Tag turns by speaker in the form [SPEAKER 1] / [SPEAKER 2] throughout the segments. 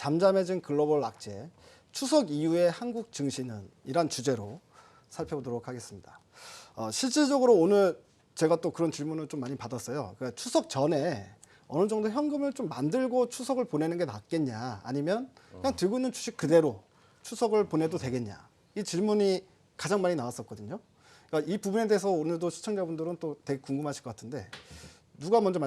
[SPEAKER 1] 잠잠해진 글로벌 악재, 추석 이후의 한국 증시는 이란 주제로 살펴보도록 하겠습니다. 실질적으로 오늘 제가 또 그런 질문을 좀 많이 받았어요. 그러니까 추석 전에 어느 정도 현금을 좀 만들고 추석을 보내는 게 낫겠냐, 아니면 그냥 들고 있는 주식 그대로 추석을 보내도 되겠냐, 이 질문이 가장 많이 나왔었거든요. 그러니까 이 부분에 대해서 오늘도 시청자분들은 또 되게 궁금하실 것 같은데, 누가 먼저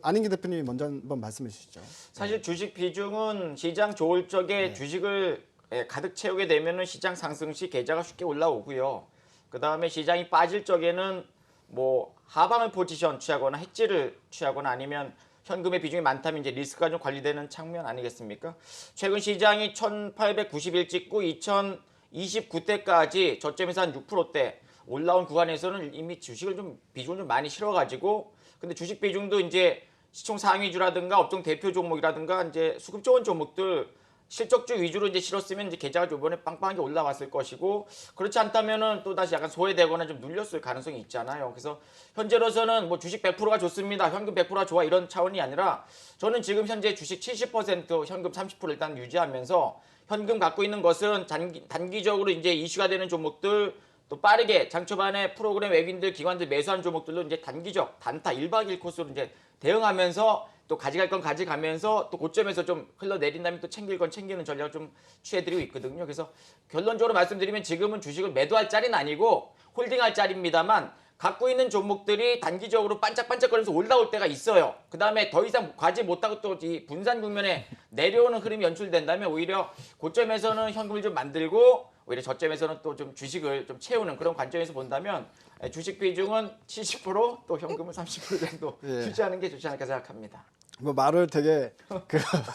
[SPEAKER 1] 안인기 대표님이 먼저 한번 말씀해 주시죠.
[SPEAKER 2] 사실 주식 비중은 시장 좋을 적에
[SPEAKER 1] 네.
[SPEAKER 2] 주식을 가득 채우게 되면은 시장 상승 시 계좌가 쉽게 올라오고요. 그 다음에 시장이 빠질 적에는 뭐 하방을 포지션 취하거나 해지를 취하거나 아니면 현금의 비중이 많다면 이제 리스크가 좀 관리되는 측면 아니겠습니까? 최근 시장이 1891 찍고 2029대까지 저점에서 한 6%대 올라온 구간에서는 이미 주식을 좀 비중을 좀 많이 실어가지고, 근데 주식 비중도 이제 시총 상위주라든가 업종 대표 종목이라든가 이제 수급 좋은 종목들 실적주 위주로 이제 실었으면 이제 계좌가 이번에 빵빵하게 올라왔을 것이고, 그렇지 않다면은 또 다시 약간 소외되거나 좀 눌렸을 가능성이 있잖아요. 그래서 현재로서는 뭐 주식 100%가 좋습니다, 현금 100%가 좋아, 이런 차원이 아니라 저는 지금 현재 주식 70%, 현금 30% 일단 유지하면서 현금 갖고 있는 것은 단기적으로 이제 이슈가 되는 종목들, 또 빠르게 장 초반에 프로그램 외국인들 기관들 매수한 종목들로 이제 단기적 단타 1박 2일 코스로 이제 대응하면서 또 가져갈 건 가져가면서 또 고점에서 좀 흘러내린 다음에 또 챙길 건 챙기는 전략을 좀 취해드리고 있거든요. 그래서 결론적으로 말씀드리면 지금은 주식을 매도할 자리는 아니고 홀딩할 자리입니다만, 갖고 있는 종목들이 단기적으로 반짝반짝거리면서 올라올 때가 있어요. 그 다음에 더 이상 가지 못하고 또 이 분산 국면에 내려오는 흐름이 연출된다면 오히려 고점에서는 현금을 좀 만들고 오히려 저점에서는 또 좀 주식을 좀 채우는 그런 관점에서 본다면 주식 비중은 70%또 현금은 30% 정도 유지하는 게 좋지 않을까 생각합니다.
[SPEAKER 1] 뭐 말을 되게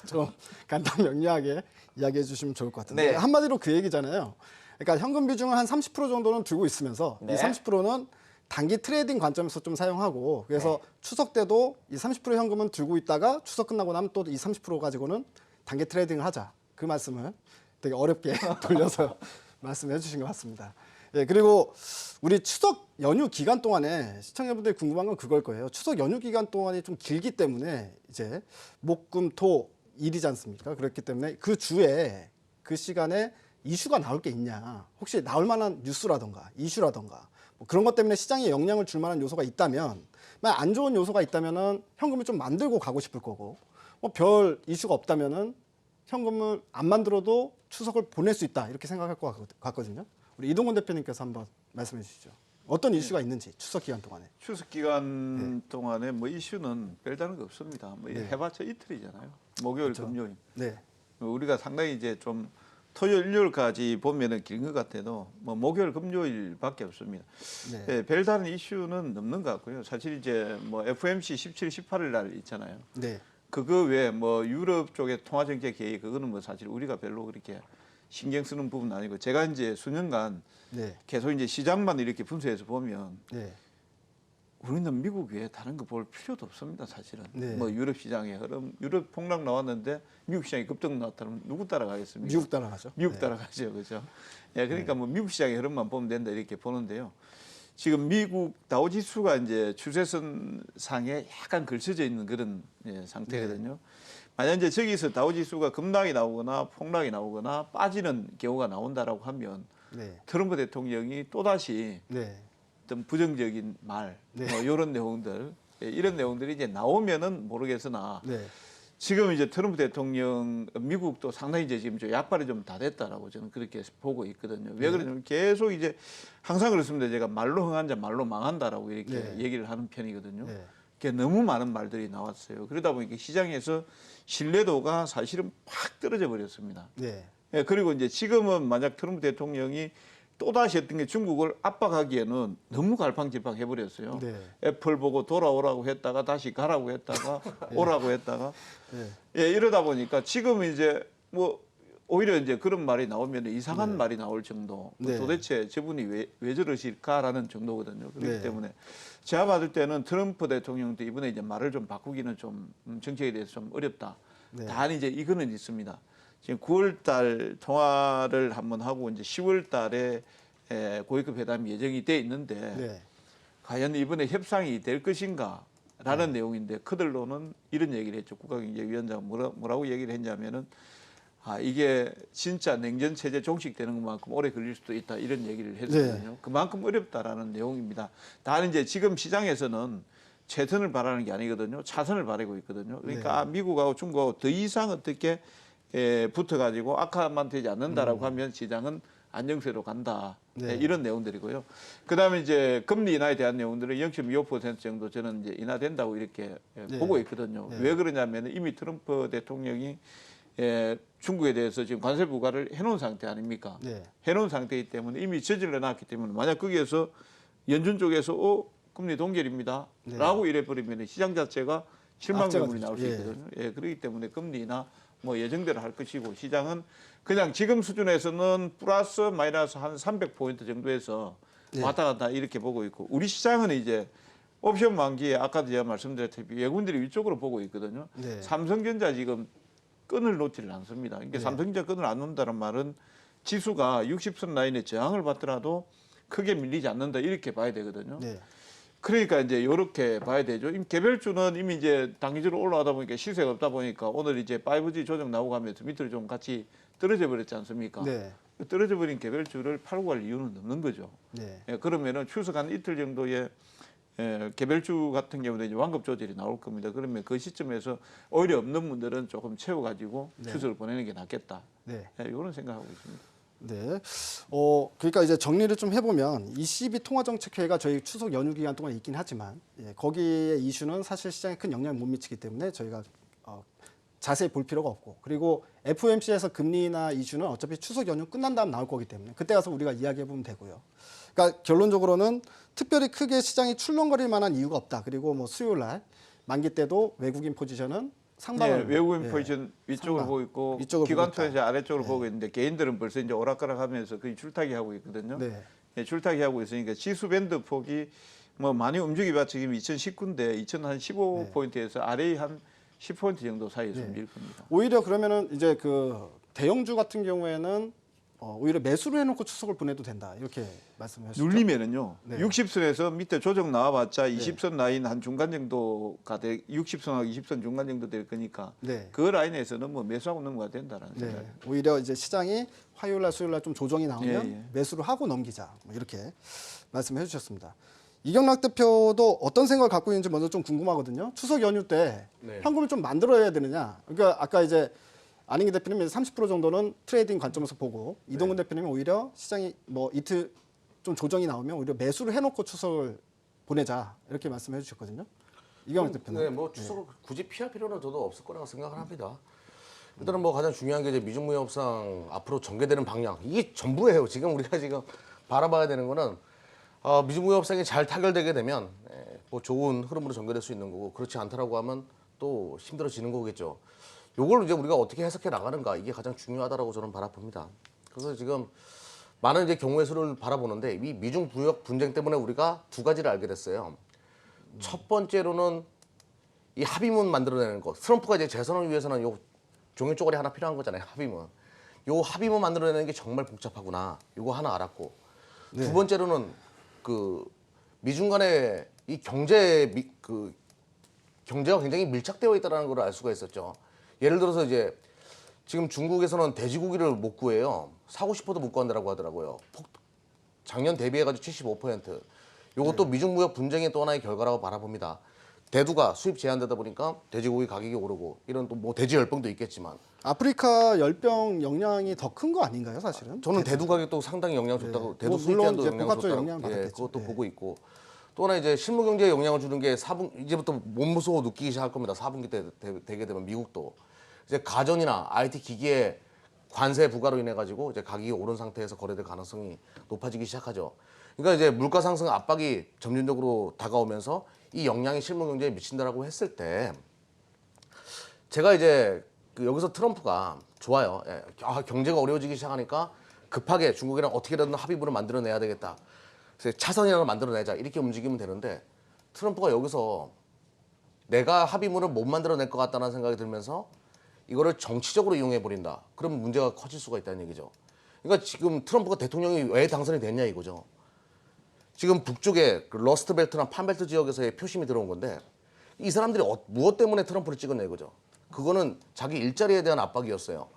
[SPEAKER 1] 좀 간단 명료하게 이야기해 주시면 좋을 것 같은데,
[SPEAKER 2] 네.
[SPEAKER 1] 한마디로 그 얘기잖아요. 그러니까 현금 비중을 한 30% 정도는 들고 있으면서
[SPEAKER 2] 네.
[SPEAKER 1] 이 30%는 단기 트레이딩 관점에서 좀 사용하고, 그래서 추석 때도 이 30% 현금은 들고 있다가 추석 끝나고 나면 또 이 30% 가지고는 단기 트레이딩을 하자, 그 말씀을 되게 어렵게 돌려서 말씀해 주신 것 같습니다. 예, 그리고 우리 추석 연휴 기간 동안에 시청자분들이 궁금한 건 그걸 거예요. 추석 연휴 기간 동안이 좀 길기 때문에 이제 목, 금, 토 일이지 않습니까? 그렇기 때문에 그 주에 그 시간에 이슈가 나올 게 있냐, 혹시 나올 만한 뉴스라던가 이슈라던가 뭐 그런 것 때문에 시장에 영향을 줄 만한 요소가 있다면, 만약 안 좋은 요소가 있다면은 현금을 좀 만들고 가고 싶을 거고, 뭐 별 이슈가 없다면은 현금을 안 만들어도 추석을 보낼 수 있다, 이렇게 생각할 것 같거든요. 우리 이동건 대표님께서 한번 말씀해 주시죠. 어떤 이슈가 있는지 추석 기간 동안에.
[SPEAKER 3] 추석 기간 동안에 뭐 이슈는 별다른 거 없습니다. 뭐 해봤자 이틀이잖아요. 목요일,
[SPEAKER 1] 그렇죠.
[SPEAKER 3] 금요일.
[SPEAKER 1] 네.
[SPEAKER 3] 우리가 상당히 이제 좀 토요일, 일요일까지 보면은 긴 것 같아도 뭐 목요일, 금요일밖에 없습니다.
[SPEAKER 1] 네.
[SPEAKER 3] 별다른 이슈는 없는 것 같고요. 사실 이제 뭐 FOMC 17, 18일 날 있잖아요.
[SPEAKER 1] 네.
[SPEAKER 3] 그거 외에 뭐 유럽 쪽의 통화정책 회의, 그거는 뭐 사실 우리가 별로 그렇게 신경 쓰는 부분은 아니고, 제가 이제 수년간
[SPEAKER 1] 네.
[SPEAKER 3] 계속 이제 시장만 이렇게 분석해서 보면
[SPEAKER 1] 네.
[SPEAKER 3] 우리는 미국 외에 다른 거 볼 필요도 없습니다, 사실은.
[SPEAKER 1] 네.
[SPEAKER 3] 뭐 유럽 시장의 흐름, 유럽 폭락 나왔는데 미국 시장이 급등 나왔다면 누구 따라가겠습니까?
[SPEAKER 1] 미국 따라가죠.
[SPEAKER 3] 미국
[SPEAKER 1] 네.
[SPEAKER 3] 따라가죠, 그죠? 예, 그러니까 뭐 미국 시장의 흐름만 보면 된다, 이렇게 보는데요. 지금 미국 다우지수가 이제 추세선 상에 약간 걸쳐져 있는 그런 상태거든요. 만약 이제 저기서 다우지수가 급락이 나오거나 폭락이 나오거나 빠지는 경우가 나온다라고 하면
[SPEAKER 1] 네.
[SPEAKER 3] 트럼프 대통령이 또 다시
[SPEAKER 1] 네.
[SPEAKER 3] 어떤 부정적인 말,
[SPEAKER 1] 네.
[SPEAKER 3] 뭐 이런 내용들, 이런 내용들이 이제 나오면은 모르겠으나,
[SPEAKER 1] 네.
[SPEAKER 3] 지금 이제 트럼프 대통령, 미국도 상당히 이제 지금 약발이 좀 다 됐다라고 저는 그렇게 보고 있거든요. 왜 그러냐면 계속 이제 항상 그렇습니다. 제가 말로 흥한 자 말로 망한다라고 이렇게
[SPEAKER 1] 네.
[SPEAKER 3] 얘기를 하는 편이거든요.
[SPEAKER 1] 네.
[SPEAKER 3] 그게 너무 많은 말들이 나왔어요. 그러다 보니까 시장에서 신뢰도가 사실은 팍 떨어져 버렸습니다.
[SPEAKER 1] 네.
[SPEAKER 3] 예, 그리고 이제 지금은 만약 트럼프 대통령이 또다시 어떤 게 중국을 압박하기에는 너무 갈팡질팡 해버렸어요.
[SPEAKER 1] 네.
[SPEAKER 3] 애플 보고 돌아오라고 했다가 다시 가라고 했다가 오라고 했다가
[SPEAKER 1] 네.
[SPEAKER 3] 예, 이러다 보니까 지금은 이제 뭐 오히려 이제 그런 말이 나오면 이상한 말이 나올 정도.
[SPEAKER 1] 네.
[SPEAKER 3] 도대체 저분이 왜 저러실까라는 정도거든요. 그렇기
[SPEAKER 1] 네.
[SPEAKER 3] 때문에 제가 받을 때는 트럼프 대통령도 이번에 이제 말을 좀 바꾸기는 좀 정책에 대해서 좀 어렵다.
[SPEAKER 1] 네.
[SPEAKER 3] 단 이제 이거는 있습니다. 지금 9월 달 통화를 한번 하고 이제 10월 달에 고위급 회담이 예정이 돼 있는데
[SPEAKER 1] 네.
[SPEAKER 3] 과연 이번에 협상이 될 것인가라는 내용인데, 그들로는 이런 얘기를 했죠. 국가경제위원장 뭐라고 얘기를 했냐면은 이게 진짜 냉전 체제 종식되는 것만큼 오래 걸릴 수도 있다 이런 얘기를 했거든요. 그만큼 어렵다라는 내용입니다. 다만 이제 지금 시장에서는 최선을 바라는 게 아니거든요. 차선을 바라고 있거든요. 그러니까 미국하고 중국하고 더 이상 어떻게 붙어가지고 악화만 되지 않는다라고 하면 시장은 안정세로 간다. 이런 내용들이고요. 그다음에 이제 금리 인하에 대한 내용들은 0.25% 정도 저는 이제 인하된다고 이렇게 보고 있거든요. 왜 그러냐면 이미 트럼프 대통령이 중국에 대해서 지금 관세 부과를 해놓은 상태 아닙니까? 해놓은 상태이기 때문에 이미 저질러 놨기 때문에 만약 거기에서 연준 쪽에서 금리 동결입니다. 라고 이래버리면 시장 자체가 실망감이 나올 수 있거든요. 그렇기 때문에 금리 인하 뭐 예정대로 할 것이고 시장은 그냥 지금 수준에서는 플러스 마이너스 한 300포인트 정도에서 왔다 갔다 이렇게 보고 있고 우리 시장은 이제 옵션 만기에 아까도 제가 말씀드렸다시피 외국인들이 위쪽으로 보고 있거든요. 삼성전자 지금 끈을 놓지를 않습니다. 그러니까 삼성전자 끈을 안 놓는다는 말은 지수가 60선 라인에 저항을 받더라도 크게 밀리지 않는다 이렇게 봐야 되거든요. 그러니까 이제 이렇게 봐야 되죠. 개별주는 이미 이제 단기적으로 올라가다 보니까 시세가 없다 보니까 오늘 이제 5G 조정 나오고 하면서 밑으로 좀 같이 떨어져 버렸지 않습니까? 떨어져 버린 개별주를 팔고 갈 이유는 없는 거죠. 그러면은 추석 한 이틀 정도의 개별주 같은 경우는 이제 완급 조절이 나올 겁니다. 그러면 그 시점에서 오히려 없는 분들은 조금 채워가지고 추석을 보내는 게 낫겠다. 이런 생각하고 있습니다.
[SPEAKER 1] 그러니까 이제 정리를 좀 해보면 ECB 통화정책회의가 저희 추석 연휴 기간 동안 있긴 하지만 거기에 이슈는 사실 시장에 큰 영향을 못 미치기 때문에 저희가 자세히 볼 필요가 없고 그리고 FOMC에서 금리 인하 이슈는 어차피 추석 연휴 끝난 다음 나올 거기 때문에 그때 가서 우리가 이야기해 보면 되고요. 그러니까 결론적으로는 특별히 크게 시장이 출렁거릴 만한 이유가 없다. 그리고 뭐 수요일 날 만기 때도 외국인 포지션은 상방을
[SPEAKER 3] 외국인 포지션 위쪽으로
[SPEAKER 1] 상방.
[SPEAKER 3] 보고 있고
[SPEAKER 1] 위쪽으로
[SPEAKER 3] 기관
[SPEAKER 1] 보고 있다.
[SPEAKER 3] 투자자 아래쪽으로 보고 있는데 개인들은 벌써 이제 오락가락하면서 거의 줄타기 하고 있거든요. 줄타기 하고 있으니까 지수 밴드 폭이 뭐 많이 움직여봤자 지금 2019인데 2015포인트에서 아래의 한 10포인트 정도 사이에서 밀 겁니다.
[SPEAKER 1] 오히려 그러면은 이제 그 대형주 같은 경우에는 오히려 매수를 해놓고 추석을 보내도 된다 이렇게 말씀하셨죠.
[SPEAKER 3] 눌리면은요. 60선에서 밑에 조정 나와봤자 20선 라인 한 중간 정도가 60선하고 20선 중간 정도 될 거니까 그 라인에서는 뭐 매수하고 넘어가야 된다라는 생각이에요.
[SPEAKER 1] 오히려 이제 시장이 화요일 날 수요일 날 좀 조정이 나오면 매수를 하고 넘기자 뭐 이렇게 말씀해 주셨습니다. 이경락 대표도 어떤 생각을 갖고 있는지 먼저 좀 궁금하거든요. 추석 연휴 때 현금을 좀 만들어야 되느냐. 그러니까 아까 이제 안인기 대표님이 30% 정도는 트레이딩 관점에서 보고 이동근 대표님이 오히려 시장이 뭐 이틀 좀 조정이 나오면 오히려 매수를 해놓고 추석을 보내자 이렇게 말씀해 주셨거든요. 이경락 대표는.
[SPEAKER 4] 뭐 추석을 굳이 피할 필요는 저도 없을 거라고 생각을 합니다. 일단은 뭐 가장 중요한 게 이제 미중 무역 협상 앞으로 전개되는 방향 이게 전부예요. 지금 우리가 지금 바라봐야 되는 거는 미중 무역 협상이 잘 타결되게 되면 뭐 좋은 흐름으로 전개될 수 있는 거고 그렇지 않다라고 하면 또 힘들어지는 거겠죠. 요걸 이제 우리가 어떻게 해석해 나가는가 이게 가장 중요하다라고 저는 바라봅니다. 그래서 지금 많은 이제 경우의 수를 바라보는데 이 미중 무역 분쟁 때문에 우리가 두 가지를 알게 됐어요. 첫 번째로는 이 합의문 만들어내는 거. 트럼프가 이제 재선을 위해서는 요 종이 쪼가리 하나 필요한 거잖아요. 합의문. 요 합의문 만들어내는 게 정말 복잡하구나. 요거 하나 알았고. 두 번째로는 그 미중 간의 이 경제가 굉장히 밀착되어 있다는 걸 알 수가 있었죠. 예를 들어서 이제 지금 중국에서는 돼지고기를 못 구해요. 사고 싶어도 못 구한다고 하더라고요. 작년 대비해가지고 75%. 이것도 미중 무역 분쟁의 또 하나의 결과라고 바라봅니다. 대두가 수입 제한되다 보니까 돼지고기 가격이 오르고 이런 또 뭐 돼지 열병도 있겠지만
[SPEAKER 1] 아프리카 열병 영향이 더 큰 거 아닌가요, 사실은?
[SPEAKER 4] 저는 대두 가격도 상당히 영향 줬다고 대두
[SPEAKER 1] 뭐
[SPEAKER 4] 수입
[SPEAKER 1] 물론
[SPEAKER 4] 제한도
[SPEAKER 1] 이제
[SPEAKER 4] 영향
[SPEAKER 1] 복합적
[SPEAKER 4] 줬다고
[SPEAKER 1] 영향 받았겠죠.
[SPEAKER 4] 그것도 보고 있고 또 하나 이제 실무 경제에 영향을 주는 게 이제부터 몸무서워 느끼기 시작할 겁니다. 4분기 때 되게 되면 미국도 이제 가전이나 IT 기기에 관세 부과로 인해 가지고 이제 가격이 오른 상태에서 거래될 가능성이 높아지기 시작하죠. 그러니까 이제 물가 상승 압박이 점진적으로 다가오면서 이 영향이 실무 경제에 미친다라고 했을 때 제가 이제 여기서 트럼프가 좋아요. 경제가 어려워지기 시작하니까 급하게 중국이랑 어떻게든 합의문을 만들어내야 되겠다. 그래서 차선이라도 만들어내자 이렇게 움직이면 되는데 트럼프가 여기서 내가 합의문을 못 만들어낼 것 같다는 생각이 들면서 이거를 정치적으로 이용해 버린다. 그러면 문제가 커질 수가 있다는 얘기죠. 그러니까 지금 트럼프가 대통령이 왜 당선이 됐냐 이거죠. 지금 북쪽에 그 러스트벨트나 판벨트 지역에서의 표심이 들어온 건데 이 사람들이 무엇 때문에 트럼프를 찍었냐 이거죠. 그거는 자기 일자리에 대한 압박이었어요.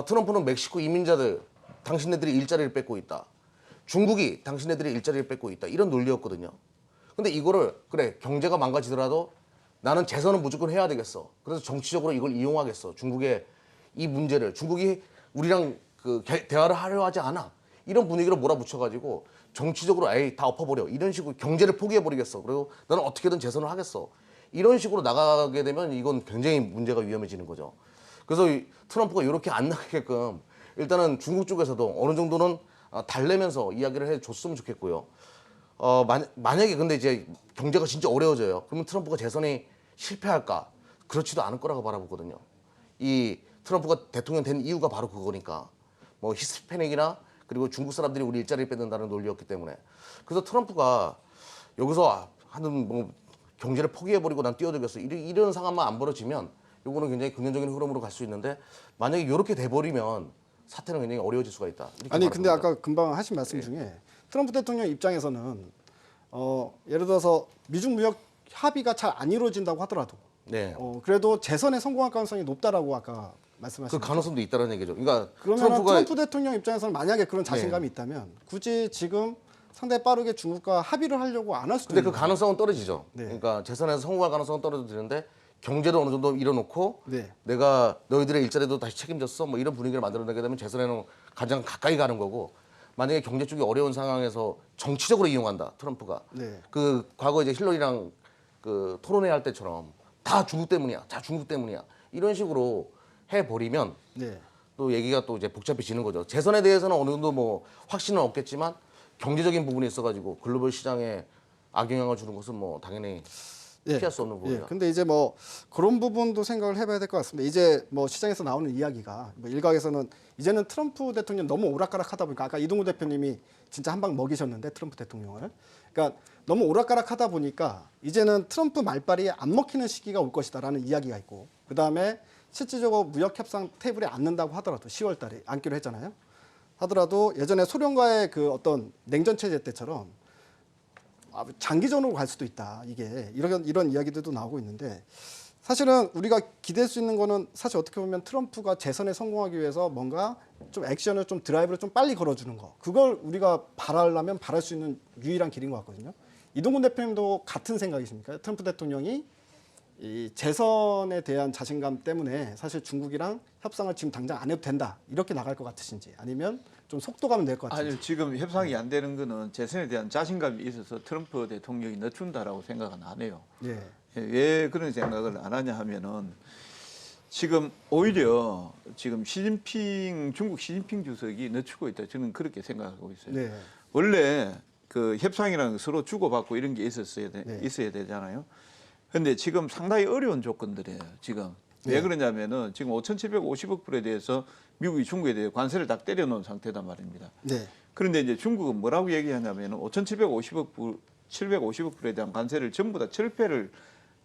[SPEAKER 4] 트럼프는 멕시코 이민자들 당신네들이 일자리를 뺏고 있다. 중국이 당신네들이 일자리를 뺏고 있다. 이런 논리였거든요. 근데 이거를 그래 경제가 망가지더라도 나는 재선은 무조건 해야 되겠어. 그래서 정치적으로 이걸 이용하겠어. 중국의 이 문제를 중국이 우리랑 대화를 하려 하지 않아. 이런 분위기로 몰아붙여가지고 정치적으로 에이 다 엎어버려. 이런 식으로 경제를 포기해버리겠어. 그리고 나는 어떻게든 재선을 하겠어. 이런 식으로 나가게 되면 이건 굉장히 문제가 위험해지는 거죠. 그래서 이 트럼프가 이렇게 안 나가게끔 일단은 중국 쪽에서도 어느 정도는 달래면서 이야기를 해줬으면 좋겠고요. 만약에 근데 이제 경제가 진짜 어려워져요. 그러면 트럼프가 재선에 실패할까? 그렇지도 않을 거라고 바라보거든요. 이 트럼프가 대통령 된 이유가 바로 그거니까. 뭐 히스패닉이나 그리고 중국 사람들이 우리 일자리를 뺏는다는 논리였기 때문에. 그래서 트럼프가 여기서 하는 뭐 경제를 포기해버리고 난 뛰어들겠어. 이런 상황만 안 벌어지면 요거는 굉장히 긍정적인 흐름으로 갈 수 있는데 만약에 이렇게 돼버리면 사태는 굉장히 어려워질 수가 있다. 이렇게
[SPEAKER 1] 아니 근데
[SPEAKER 4] 바라봅니다.
[SPEAKER 1] 아까 금방 하신 말씀 중에 트럼프 대통령 입장에서는 예를 들어서 미중 무역 합의가 잘 안 이루어진다고 하더라도
[SPEAKER 4] 네.
[SPEAKER 1] 그래도 재선에 성공할 가능성이 높다라고 아까
[SPEAKER 4] 그
[SPEAKER 1] 말씀하신
[SPEAKER 4] 가능성도 있다는 얘기죠. 그러니까
[SPEAKER 1] 그러면 트럼프 대통령 입장에서는 만약에 그런 자신감이 있다면 굳이 지금 상당히 빠르게 중국과 합의를 하려고 안 할 수도
[SPEAKER 4] 근데
[SPEAKER 1] 있는
[SPEAKER 4] 그 가능성은 떨어지죠.
[SPEAKER 1] 네.
[SPEAKER 4] 그러니까 재선에서 성공할 가능성은 떨어지는데 경제를 어느 정도 이뤄놓고
[SPEAKER 1] 네.
[SPEAKER 4] 내가 너희들의 일자리도 다시 책임졌어 뭐 이런 분위기를 만들어내게 되면 재선에는 가장 가까이 가는 거고 만약에 경제 쪽이 어려운 상황에서 정치적으로 이용한다 트럼프가
[SPEAKER 1] 네.
[SPEAKER 4] 그 과거 이제 힐러리랑 그 토론회 할 때처럼 다 중국 때문이야 다 중국 때문이야 이런 식으로 해버리면
[SPEAKER 1] 네.
[SPEAKER 4] 또 얘기가 또 이제 복잡해지는 거죠. 재선에 대해서는 어느 정도 뭐 확신은 없겠지만 경제적인 부분이 있어가지고 글로벌 시장에 악영향을 주는 것은 뭐 당연히 피할 수 없는 부분이다.
[SPEAKER 1] 근데 이제 뭐 그런 부분도 생각을 해봐야 될 것 같습니다. 이제 뭐 시장에서 나오는 이야기가 뭐 일각에서는 이제는 트럼프 대통령 너무 오락가락하다 보니까 아까 이동구 대표님이 진짜 한 방 먹이셨는데 트럼프 대통령을 그러니까 너무 오락가락하다 보니까 이제는 트럼프 말빨이 안 먹히는 시기가 올 것이다라는 이야기가 있고 그 다음에 실질적으로 무역 협상 테이블에 앉는다고 하더라도 10월달에 앉기로 했잖아요. 하더라도 예전에 소련과의 그 어떤 냉전 체제 때처럼 장기전으로 갈 수도 있다. 이게 이런 이야기들도 나오고 있는데 사실은 우리가 기대할 수 있는 거는 사실 어떻게 보면 트럼프가 재선에 성공하기 위해서 뭔가 좀 액션을 좀 드라이브를 좀 빨리 걸어주는 거. 그걸 우리가 바라려면 바랄 수 있는 유일한 길인 것 같거든요. 이동근 대표님도 같은 생각이십니까? 트럼프 대통령이 이 재선에 대한 자신감 때문에 사실 중국이랑 협상을 지금 당장 안 해도 된다. 이렇게 나갈 것 같으신지 아니면 좀 속도감은 낼 것 같은지.
[SPEAKER 3] 아니요, 지금 협상이 안 되는 거는 재선에 대한 자신감이 있어서 트럼프 대통령이 늦춘다라고 생각은 안 해요.
[SPEAKER 1] 예.
[SPEAKER 3] 왜 그런 생각을 안 하냐 하면은 지금 오히려 지금 중국 시진핑 주석이 늦추고 있다. 저는 그렇게 생각하고 있어요.
[SPEAKER 1] 네.
[SPEAKER 3] 원래 그 협상이라는 거 서로 주고받고 이런 게 있어야 되잖아요. 근데 지금 상당히 어려운 조건들이에요. 지금 왜 그러냐면은 지금 5,750억 불에 대해서 미국이 중국에 대해 관세를 딱 때려놓은 상태단 말입니다.
[SPEAKER 1] 네.
[SPEAKER 3] 그런데 이제 중국은 뭐라고 얘기하냐면은 750억 불에 대한 관세를 전부 다 철폐를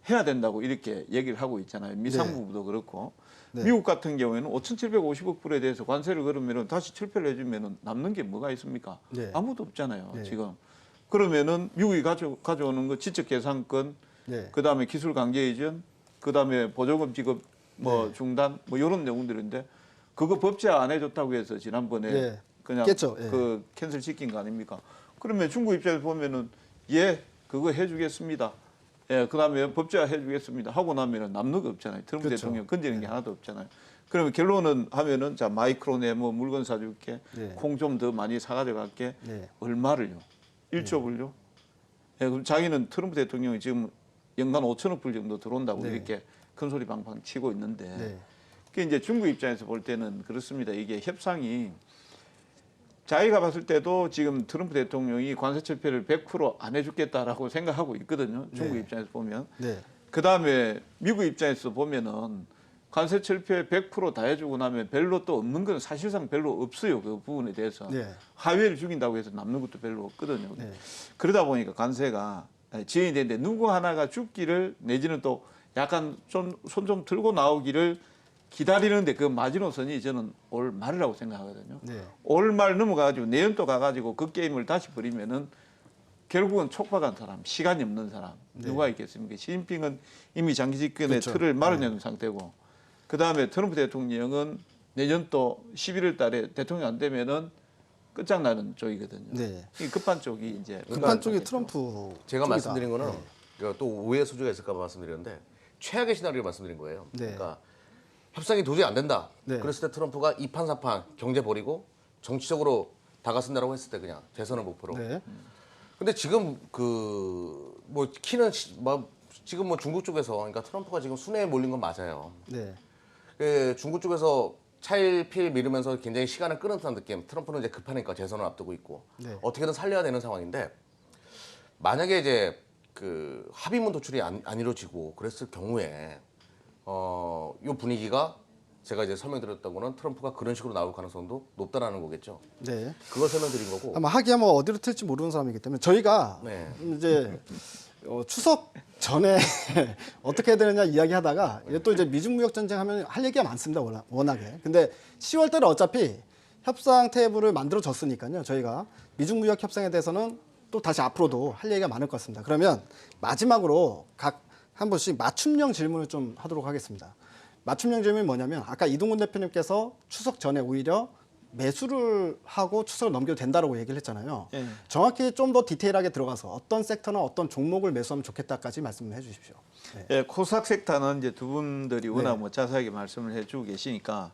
[SPEAKER 3] 해야 된다고 이렇게 얘기를 하고 있잖아요. 미상부도 그렇고.
[SPEAKER 1] 네.
[SPEAKER 3] 미국 같은 경우에는 5,750억 불에 대해서 관세를 걸으면은 다시 철폐를 해주면은 남는 게 뭐가 있습니까?
[SPEAKER 1] 네.
[SPEAKER 3] 아무도 없잖아요.
[SPEAKER 1] 네.
[SPEAKER 3] 지금. 그러면은 미국이 가져오는 거 지적계산권,
[SPEAKER 1] 네.
[SPEAKER 3] 그 다음에 기술 강제 이전, 그 다음에 보조금 지급 뭐 중단 뭐 이런 내용들인데 그거 법제화 안 해줬다고 해서 지난번에
[SPEAKER 1] 네.
[SPEAKER 3] 그냥
[SPEAKER 1] 깼죠. 예.
[SPEAKER 3] 그 캔슬 시킨 거 아닙니까? 그러면 중국 입장에서 보면은 예 그거 해주겠습니다. 예 그다음에 법제화 해주겠습니다. 하고 나면은 남는 거 없잖아요. 트럼프
[SPEAKER 1] 그렇죠.
[SPEAKER 3] 대통령 건지는 게 하나도 없잖아요. 그러면 결론은 하면은 자 마이크론에 뭐 물건 사줄게,
[SPEAKER 1] 네.
[SPEAKER 3] 콩 좀 더 많이 사가져 갈게.
[SPEAKER 1] 네.
[SPEAKER 3] 얼마를요? 1조 불요? 예, 그럼 자기는 트럼프 대통령이 지금 연간 5천억 불 정도 들어온다고
[SPEAKER 1] 네.
[SPEAKER 3] 이렇게 큰 소리 방방 치고 있는데
[SPEAKER 1] 네.
[SPEAKER 3] 그 이제 중국 입장에서 볼 때는 그렇습니다. 이게 협상이 자기가 봤을 때도 지금 트럼프 대통령이 관세 철폐를 100% 안 해주겠다라고 생각하고 있거든요. 중국
[SPEAKER 1] 네.
[SPEAKER 3] 입장에서 보면.
[SPEAKER 1] 네.
[SPEAKER 3] 그 다음에 미국 입장에서 보면은 관세 철폐 100% 다 해주고 나면 별로 또 없는 건 사실상 별로 없어요. 그 부분에 대해서.
[SPEAKER 1] 네.
[SPEAKER 3] 하회를 죽인다고 해서 남는 것도 별로 없거든요.
[SPEAKER 1] 네.
[SPEAKER 3] 그러다 보니까 관세가 지연이 되는데 누구 하나가 죽기를 내지는 또 약간 좀 손 좀 들고 나오기를 기다리는데 그 마지노선이 저는 올 말이라고 생각하거든요.
[SPEAKER 1] 네.
[SPEAKER 3] 올 말 넘어가가지고 내년 또 가가지고 그 게임을 다시 벌이면은 결국은 촉박한 사람, 시간이 없는 사람 누가 있겠습니까? 시진핑은 이미 장기 집권의
[SPEAKER 1] 그렇죠.
[SPEAKER 3] 틀을 마련해놓은 상태고 그 다음에 트럼프 대통령은 내년 또 11월 달에 대통령 안 되면은 끝장나는 쪽이거든요.
[SPEAKER 1] 네.
[SPEAKER 3] 이 급한 쪽이 이제
[SPEAKER 1] 급한 쪽이 트럼프
[SPEAKER 4] 제가
[SPEAKER 1] 쪽이다.
[SPEAKER 4] 말씀드린 거는 그러니까 또 오해 소지가 있을까 봐 말씀드렸는데 최악의 시나리오를 말씀드린 거예요.
[SPEAKER 1] 네.
[SPEAKER 4] 그러니까 협상이 도저히 안 된다.
[SPEAKER 1] 네.
[SPEAKER 4] 그랬을 때 트럼프가 이판사판 경제 버리고 정치적으로 다가선다라고 했을 때 그냥 재선을 목표로.
[SPEAKER 1] 네.
[SPEAKER 4] 근데 지금 그 뭐 키는 지금 뭐 중국 쪽에서 그러니까 트럼프가 지금 순회에 몰린 건 맞아요.
[SPEAKER 1] 네.
[SPEAKER 4] 중국 쪽에서 차일피일 미루면서 굉장히 시간을 끄는 듯한 느낌. 트럼프는 이제 급하니까 재선을 앞두고 있고
[SPEAKER 1] 네.
[SPEAKER 4] 어떻게든 살려야 되는 상황인데 만약에 이제 그 합의문 도출이 안 이루어지고 그랬을 경우에 이 분위기가 제가 이제 설명드렸던 거는 트럼프가 그런 식으로 나올 가능성도 높다라는 거겠죠.
[SPEAKER 1] 네.
[SPEAKER 4] 그걸 설명드린 거고.
[SPEAKER 1] 아마 하기야 어디로 튈지 모르는 사람이기 때문에 저희가
[SPEAKER 4] 네.
[SPEAKER 1] 이제 추석 전에 어떻게 해야 되느냐 이야기하다가 이게 또 이제 미중 무역 전쟁 하면 할 얘기가 많습니다. 워낙에. 근데 10월 달에 어차피 협상 테이블을 만들어 줬으니까요. 저희가 미중 무역 협상에 대해서는 또 다시 앞으로도 할 얘기가 많을 것 같습니다. 그러면 마지막으로 각 한 번씩 맞춤형 질문을 좀 하도록 하겠습니다. 맞춤형 질문이 뭐냐면 아까 이동근 대표님께서 추석 전에 오히려 매수를 하고 추석을 넘겨도 된다라고 얘기를 했잖아요.
[SPEAKER 3] 예.
[SPEAKER 1] 정확히 좀 더 디테일하게 들어가서 어떤 섹터나 어떤 종목을 매수하면 좋겠다까지 말씀을 해주십시오. 네.
[SPEAKER 3] 예, 코스닥 섹터는 이제 두 분들이 워낙
[SPEAKER 1] 네.
[SPEAKER 3] 뭐 자세하게 말씀을 해주고 계시니까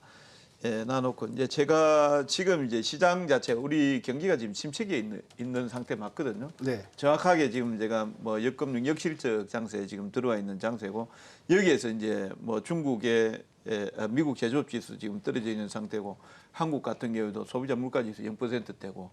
[SPEAKER 3] 예, 나놓고 이제 제가 지금 이제 시장 자체 우리 경기가 지금 침체기에 있는 상태 맞거든요.
[SPEAKER 1] 네.
[SPEAKER 3] 정확하게 지금 제가 뭐 역금융 역실적 장세에 지금 들어와 있는 장세고 여기에서 이제 뭐 중국의 미국 제조업 지수 지금 떨어져 있는 상태고 한국 같은 경우도 소비자 물가 지수 0%대고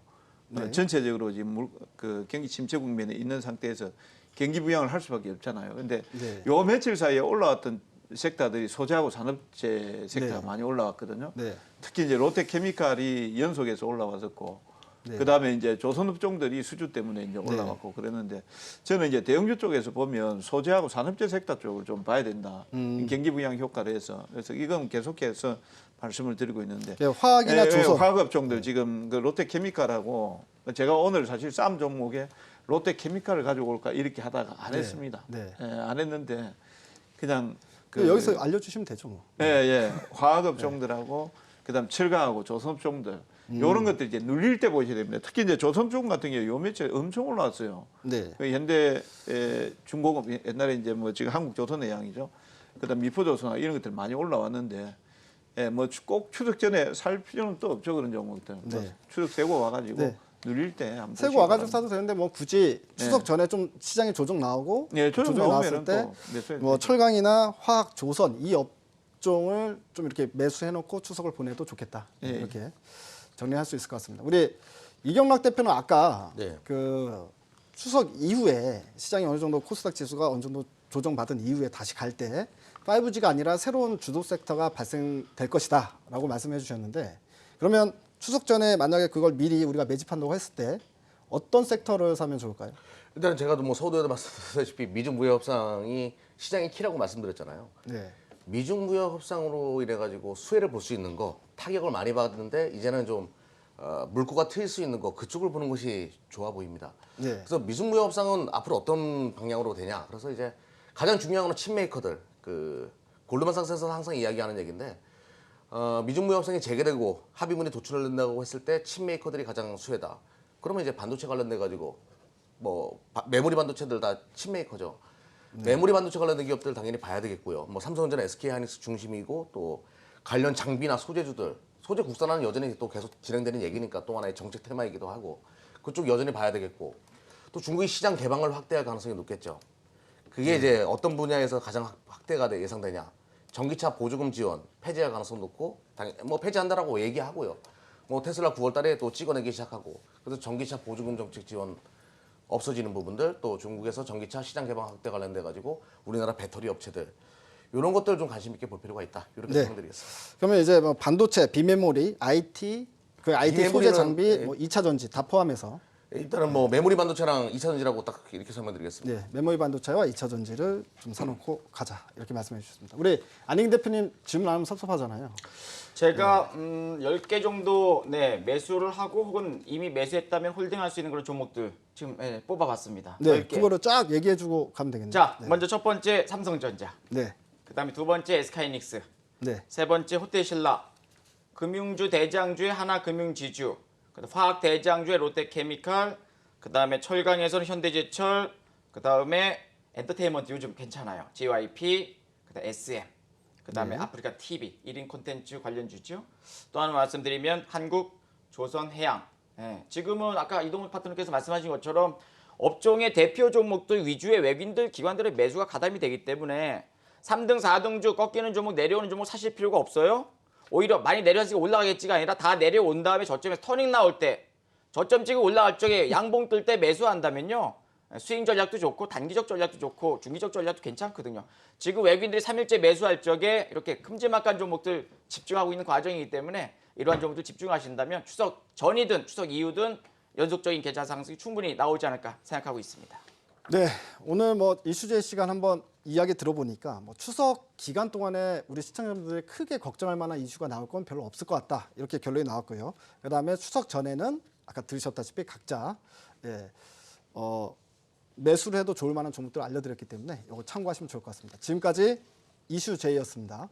[SPEAKER 1] 네.
[SPEAKER 3] 전체적으로 지금 그 경기 침체 국면에 있는 상태에서 경기 부양을 할 수밖에 없잖아요. 근데
[SPEAKER 1] 네.
[SPEAKER 3] 요 며칠 사이에 올라왔던 섹터들이 소재하고 산업재 섹터가
[SPEAKER 1] 네.
[SPEAKER 3] 많이 올라왔거든요.
[SPEAKER 1] 네.
[SPEAKER 3] 특히 이제 롯데케미칼이 연속해서 올라왔었고,
[SPEAKER 1] 네.
[SPEAKER 3] 그다음에 이제 조선업종들이 수주 때문에 이제 올라왔고 그랬는데 저는 이제 대형주 쪽에서 보면 소재하고 산업재 섹터 쪽을 좀 봐야 된다. 경기 부양 효과를 해서 그래서 이건 계속해서 말씀을 드리고 있는데
[SPEAKER 1] 네, 화학이나 조선.
[SPEAKER 3] 화학업종들 지금 그 롯데케미칼하고 제가 오늘 사실 쌈 종목에 롯데케미칼을 가지고 올까 이렇게 하다가 안
[SPEAKER 1] 네.
[SPEAKER 3] 했습니다.
[SPEAKER 1] 네.
[SPEAKER 3] 안 했는데 그냥
[SPEAKER 1] 여기서 알려주시면 되죠. 뭐.
[SPEAKER 3] 예. 화학업종들하고 그다음 철강하고 조선업종들 이런 것들 이제 눌릴 때 보셔야 됩니다. 특히 이제 조선업종 같은 경우 요 며칠 엄청 올라왔어요.
[SPEAKER 1] 네.
[SPEAKER 3] 그 현대 중공업 옛날에 이제 뭐 지금 한국조선해양이죠. 그다음 미포조선 이런 것들 많이 올라왔는데 뭐 꼭 추석 전에 살 필요는 또 없죠 그런 종목들. 뭐
[SPEAKER 1] 네.
[SPEAKER 3] 추석 세고 와가지고
[SPEAKER 1] 네.
[SPEAKER 3] 눌릴 때 한번
[SPEAKER 1] 세고
[SPEAKER 3] 보시기
[SPEAKER 1] 와가지고
[SPEAKER 3] 바랍니다.
[SPEAKER 1] 사도 되는데 뭐 굳이 추석 전에 좀 시장에 조정 나오고
[SPEAKER 3] 예, 조정
[SPEAKER 1] 조정이 나왔을
[SPEAKER 3] 나오면은
[SPEAKER 1] 때
[SPEAKER 3] 또 매수해도
[SPEAKER 1] 뭐
[SPEAKER 3] 되죠.
[SPEAKER 1] 철강이나 화학, 조선 이 업종을 좀 이렇게 매수해놓고 추석을 보내도 좋겠다.
[SPEAKER 3] 예.
[SPEAKER 1] 이렇게 정리할 수 있을 것 같습니다. 우리 이경락 대표는 아까
[SPEAKER 4] 네.
[SPEAKER 1] 그 추석 이후에 시장이 어느 정도 코스닥 지수가 어느 정도 조정받은 이후에 다시 갈 때 5G가 아니라 새로운 주도 섹터가 발생될 것이다라고 말씀해 주셨는데 그러면 추석 전에 만약에 그걸 미리 우리가 매집한다고 했을 때 어떤 섹터를 사면 좋을까요?
[SPEAKER 4] 일단은 제가 뭐 서두에도 말씀드렸다시피 미중 무역 협상이 시장의 키라고 말씀드렸잖아요.
[SPEAKER 1] 네.
[SPEAKER 4] 미중 무역 협상으로 인해 가지고 수혜를 볼 수 있는 거 타격을 많이 받았는데 이제는 좀 물꼬가 트일 수 있는 거 그쪽을 보는 것이 좋아 보입니다.
[SPEAKER 1] 네.
[SPEAKER 4] 그래서 미중 무역 협상은 앞으로 어떤 방향으로 되냐? 그래서 이제 가장 중요한 건 칩메이커들 그 골드만삭스에서 항상 이야기하는 얘기인데 미중 무역 협상이 재개되고 합의문이 도출된다고 했을 때 칩메이커들이 가장 수혜다. 그러면 이제 반도체 관련돼 가지고 뭐 메모리 반도체들 다 칩메이커죠. 메모리 반도체 관련된 기업들 당연히 봐야 되겠고요. 뭐 삼성전자, SK하이닉스 중심이고 또 관련 장비나 소재주들, 소재 국산화는 여전히 또 계속 진행되는 얘기니까 또 하나의 정책 테마이기도 하고 그쪽 여전히 봐야 되겠고 또 중국이 시장 개방을 확대할 가능성이 높겠죠. 그게 이제 어떤 분야에서 가장 확대가 예상되냐? 전기차 보조금 지원 폐지할 가능성 높고 뭐 폐지한다라고 얘기하고요. 뭐 테슬라 9월달에 또 찍어내기 시작하고 그래서 전기차 보조금 정책 지원 없어지는 부분들 또 중국에서 전기차 시장 개방 확대 관련돼 가지고 우리나라 배터리 업체들 이런 것들 좀 관심 있게 볼 필요가 있다 이렇게
[SPEAKER 1] 네.
[SPEAKER 4] 설명드리겠습니다.
[SPEAKER 1] 그러면 이제 뭐 반도체, 비메모리, IT, 그 IT 소재
[SPEAKER 4] 비메모리는,
[SPEAKER 1] 장비,
[SPEAKER 4] 네.
[SPEAKER 1] 뭐 2차 전지 다 포함해서
[SPEAKER 4] 일단은 뭐 메모리 반도체랑 2차 전지라고 딱 이렇게 설명드리겠습니다.
[SPEAKER 1] 네, 메모리 반도체와 2차 전지를 좀 사놓고 가자 이렇게 말씀해 주셨습니다. 우리 안익 대표님 질문 안 하면 섭섭하잖아요.
[SPEAKER 2] 제가 10개 정도 매수를 하고 혹은 이미 매수했다면 홀딩할 수 있는 그런 종목들 지금 뽑아봤습니다.
[SPEAKER 1] 네,
[SPEAKER 2] 10개.
[SPEAKER 1] 그거를 쫙 얘기해주고 가면 되겠네요.
[SPEAKER 2] 자,
[SPEAKER 1] 네.
[SPEAKER 2] 먼저 첫 번째 삼성전자,
[SPEAKER 1] 네,
[SPEAKER 2] 그다음에 두 번째 SK하이닉스,
[SPEAKER 1] 네,
[SPEAKER 2] 세 번째 호텔신라, 금융주 대장주의 하나금융지주, 그다음 화학 대장주의 롯데케미칼, 그다음에 철강에서는 현대제철, 그다음에 엔터테인먼트 요즘 괜찮아요. JYP, 그다음 SM, 그다음에 아프리카 TV 1인 콘텐츠 관련주죠. 또 하나 말씀드리면 한국 조선해양. 예, 지금은 아까 이동훈 파트너께서 말씀하신 것처럼 업종의 대표 종목들 위주의 외국인들 기관들의 매수가 가담이 되기 때문에 3등, 4등주 꺾이는 종목, 내려오는 종목 사실 필요가 없어요. 오히려 많이 내려서 올라가겠지가 아니라 다 내려온 다음에 저점에서 터닝 나올 때, 저점 찍고 올라갈 적에 양봉 뜰 때 매수한다면요. 스윙 전략도 좋고 단기적 전략도 좋고 중기적 전략도 괜찮거든요. 지금 외국인들이 3일째 매수할 적에 이렇게 큼지막한 종목들 집중하고 있는 과정이기 때문에 이러한 종목들 집중하신다면 추석 전이든 추석 이후든 연속적인 계좌 상승이 충분히 나오지 않을까 생각하고 있습니다.
[SPEAKER 1] 네, 오늘 뭐 이슈제이 시간 한번 이야기 들어보니까 뭐 추석 기간 동안에 우리 시청자분들이 크게 걱정할 만한 이슈가 나올 건 별로 없을 것 같다. 이렇게 결론이 나왔고요. 그다음에 추석 전에는 아까 들으셨다시피 각자 매수를 해도 좋을 만한 종목들을 알려드렸기 때문에 이거 참고하시면 좋을 것 같습니다. 지금까지 이슈제이였습니다.